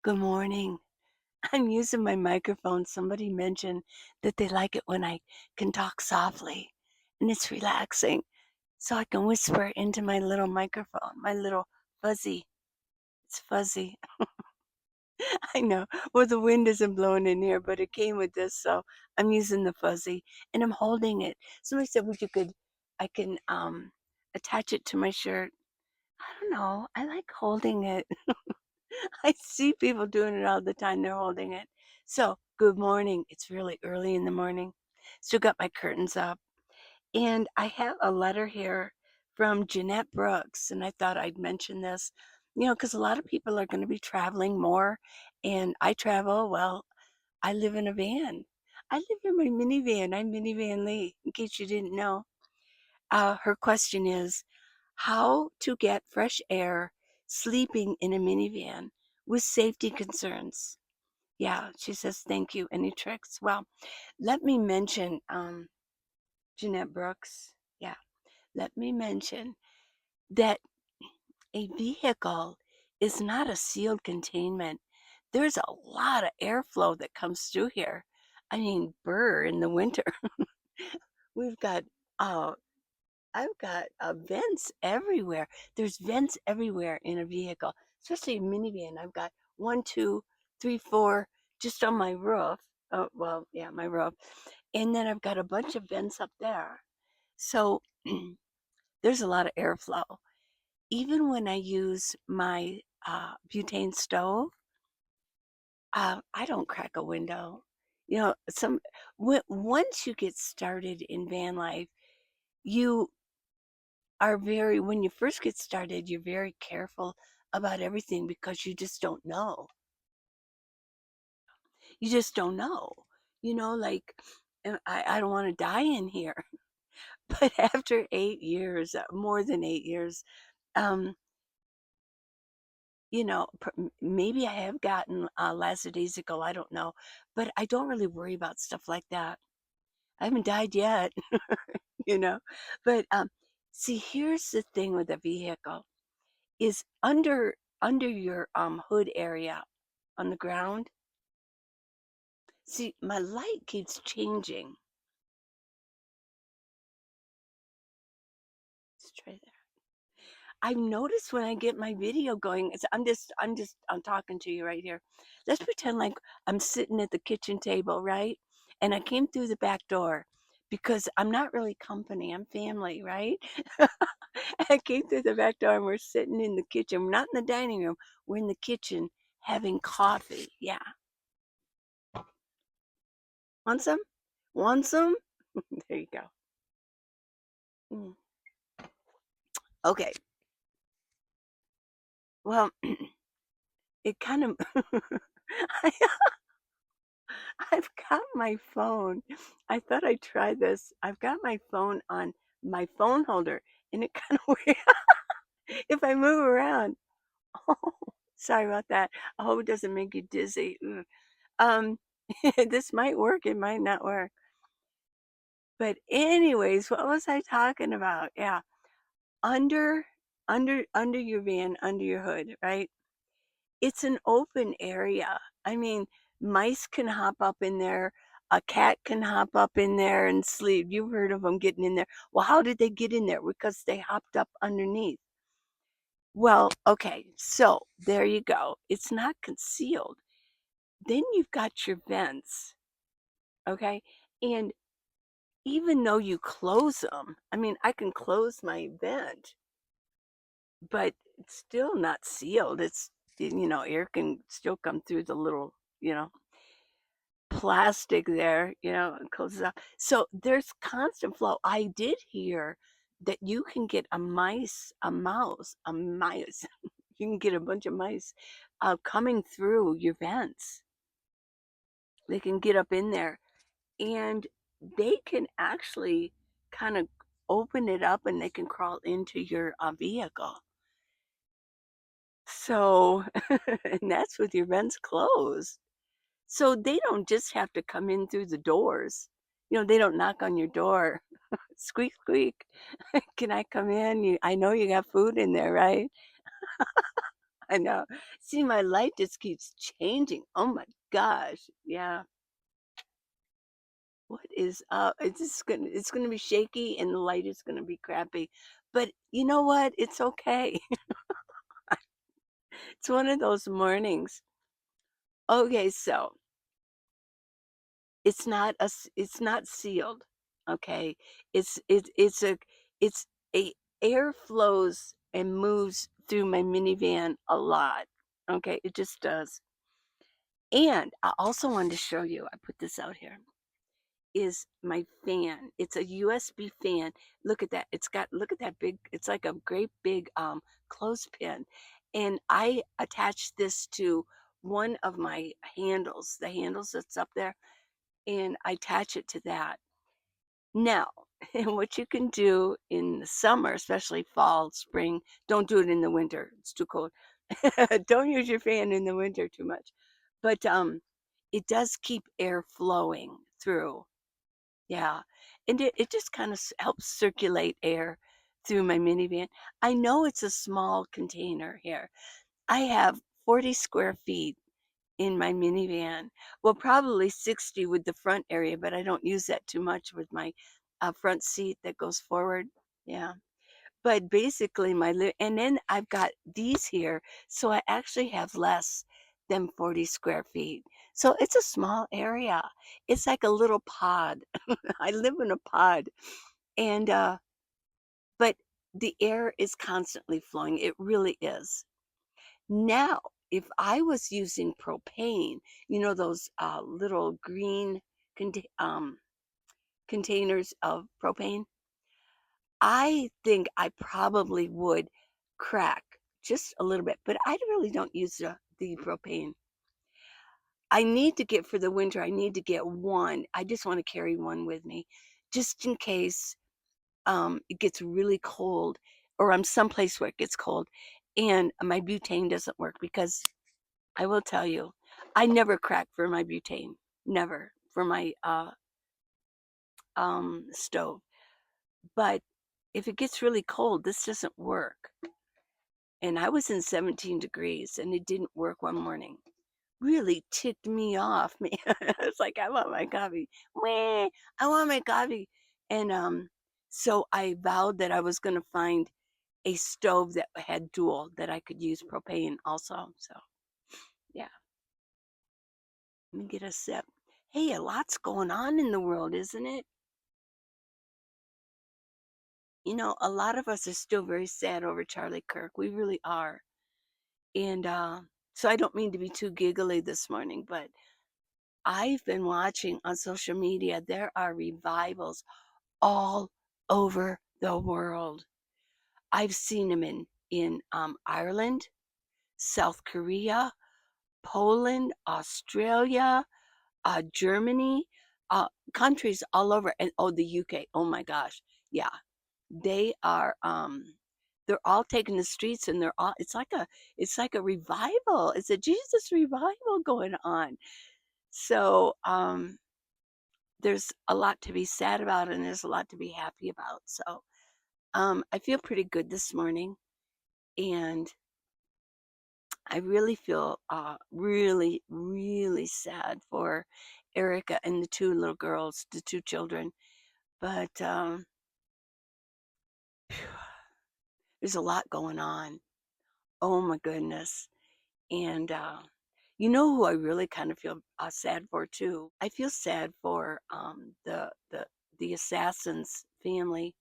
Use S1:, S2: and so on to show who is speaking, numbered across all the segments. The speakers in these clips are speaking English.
S1: Good morning. I'm using my microphone. Somebody mentioned that they like it when I can talk softly and it's relaxing. So I can whisper into my little microphone, my little fuzzy. It's fuzzy. I know. Well, the wind isn't blowing in here, but it came with this, so I'm using the fuzzy and I'm holding it. Somebody said I can attach it to my shirt. I don't know. I like holding it. I see people doing it all the time. They're holding it. So, good morning. It's really early in the morning. Still got my curtains up. And I have a letter here from Jeanette Brooks. And I thought I'd mention this, because a lot of people are going to be traveling more. And I travel, well, I live in a van. I live in my minivan. I'm Minivan Lee, in case you didn't know. Her question is how to get fresh air sleeping in a minivan with safety concerns. Yeah, she says, thank you. Any tricks? Well, let me mention Jeanette Brooks. Yeah, let me mention that a vehicle is not a sealed containment. There's a lot of airflow that comes through here. I mean, burr in the winter. We've got uh, I've got vents everywhere. There's vents everywhere in a vehicle, especially a minivan. I've got one, two, three, four just on my roof. Oh, well, yeah, my roof. And then I've got a bunch of vents up there. So there's a lot of airflow. Even when I use my butane stove, I don't crack a window. You know, once you get started in van life, you when you first get started, you're very careful about everything because you just don't know. You just don't know. Like, I don't want to die in here. But after 8 years, more than 8 years, um, maybe I have gotten lackadaisical, I don't know. But I don't really worry about stuff like that. I haven't died yet, you know. But see, here's the thing with a vehicle is under your hood area on the ground. See, my light keeps changing. Let's try that. I've noticed when I get my video going, I'm talking to you right here. Let's pretend like I'm sitting at the kitchen table, right? And I came through the back door because I'm not really company, I'm family, right? I came through the back door and we're sitting in the kitchen. We're not in the dining room, we're in the kitchen having coffee. Yeah. Want some? Want some? There you go. Mm. Okay. Well, it kind of I I've got my phone. I thought I'd try this. I've got my phone on my phone holder, and it kind of weird if I move around. Oh, sorry about that. I hope it doesn't make you dizzy. Ugh. Um, this might work. It might not work. But anyways, what was I talking about? Yeah, under, under your van, under your hood, right? It's an open area. I mean, mice can hop up in there. A cat can hop up in there and sleep. You've heard of them getting in there. Well, how did they get in there? Because they hopped up underneath. Well, okay, so there you go. It's not concealed. Then you've got your vents, okay? And even though you close them, I mean, I can close my vent, but it's still not sealed. Air can still come through the little, plastic there, and closes up. So there's constant flow. I did hear that you can get a mouse. You can get a bunch of mice coming through your vents. They can get up in there and they can actually kind of open it up and they can crawl into your vehicle. So, and that's with your vents closed. So they don't just have to come in through the doors. They don't knock on your door. Squeak, squeak. Can I come in? I know you got food in there, right? I know. See, my light just keeps changing. Oh my gosh. Yeah. What is up? It's gonna be shaky and the light is gonna be crappy. But you know what? It's okay. It's one of those mornings. Okay, so it's not sealed. Okay. It's it's a air flows and moves through my minivan a lot. Okay, it just does. And I also wanted to show you, I put this out here, is my fan. It's a USB fan. Look at that. Look at that big, it's like a great big clothespin. And I attached this to one of my handles, the handles that's up there, and I attach it to that. Now, and what you can do in the summer, especially fall, spring, don't do it in the winter. It's too cold. Don't use your fan in the winter too much. But it does keep air flowing through. Yeah. And it just kind of helps circulate air through my minivan. I know it's a small container here. I have 40 square feet in my minivan. Well, probably 60 with the front area, but I don't use that too much with my front seat that goes forward. Yeah. But basically, and then I've got these here, so I actually have less than 40 square feet. So it's a small area. It's like a little pod. I live in a pod, and but the air is constantly flowing. It really is. Now, if I was using propane, those little green containers of propane, I think I probably would crack just a little bit, but I really don't use the propane. I need to get for the winter, I need to get one. I just want to carry one with me just in case it gets really cold or I'm someplace where it gets cold and my butane doesn't work because I will tell you, I never crack for my butane, never for my stove. But if it gets really cold, this doesn't work. And I was in 17 degrees and it didn't work one morning. Really ticked me off, man. It's like, I want my coffee. Meh, I want my coffee. And so I vowed that I was going to find a stove that had dual, that I could use propane also. So, yeah, let me get a sip. Hey, a lot's going on in the world, isn't it? A lot of us are still very sad over Charlie Kirk. We really are. And so I don't mean to be too giggly this morning, but I've been watching on social media, there are revivals all over the world. I've seen them in Ireland, South Korea, Poland, Australia, Germany, countries all over, and oh, the UK. Oh my gosh, yeah, they are. They're all taking the streets, and it's like a revival. It's a Jesus revival going on. So there's a lot to be sad about, and there's a lot to be happy about. So I feel pretty good this morning, and I really feel really, really sad for Erica and the two little girls, the two children. But there's a lot going on. Oh my goodness. And you know who I really kind of feel sad for too? I feel sad for the assassin's family.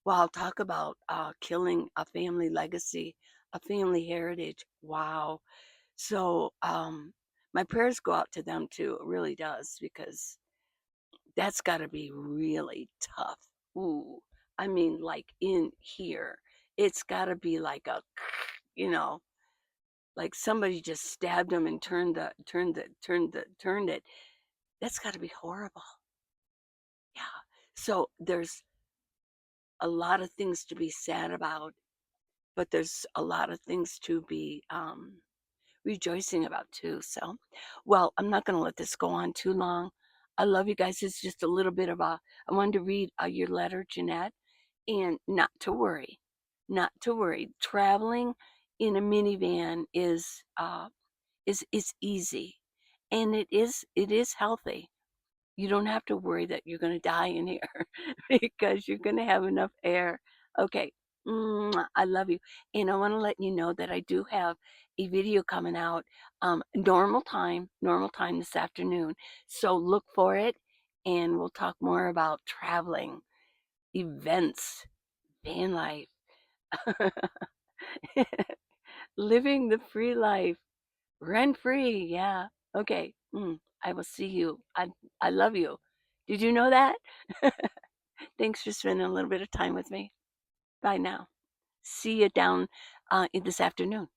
S1: Wow, talk about killing a family legacy, a family heritage. Wow. So my prayers go out to them too. It really does because that's got to be really tough. Ooh, I mean, like in here, it's got to be like a, you know, like somebody just stabbed them and turned it. That's got to be horrible. Yeah. So there's a lot of things to be sad about, but there's a lot of things to be rejoicing about too. So, well, I'm not going to let this go on too long. I love you guys. It's just a little bit of I wanted to read your letter, Jeanette, and not to worry, not to worry. Traveling in a minivan is easy, and it is healthy. You don't have to worry that you're going to die in here because you're going to have enough air. Okay. I love you. And I want to let you know that I do have a video coming out, normal time this afternoon. So look for it, and we'll talk more about traveling, events, van life, living the free life, rent free. Yeah. Okay. I will see you. I love you. Did you know that? Thanks for spending a little bit of time with me. Bye now. See you down this afternoon.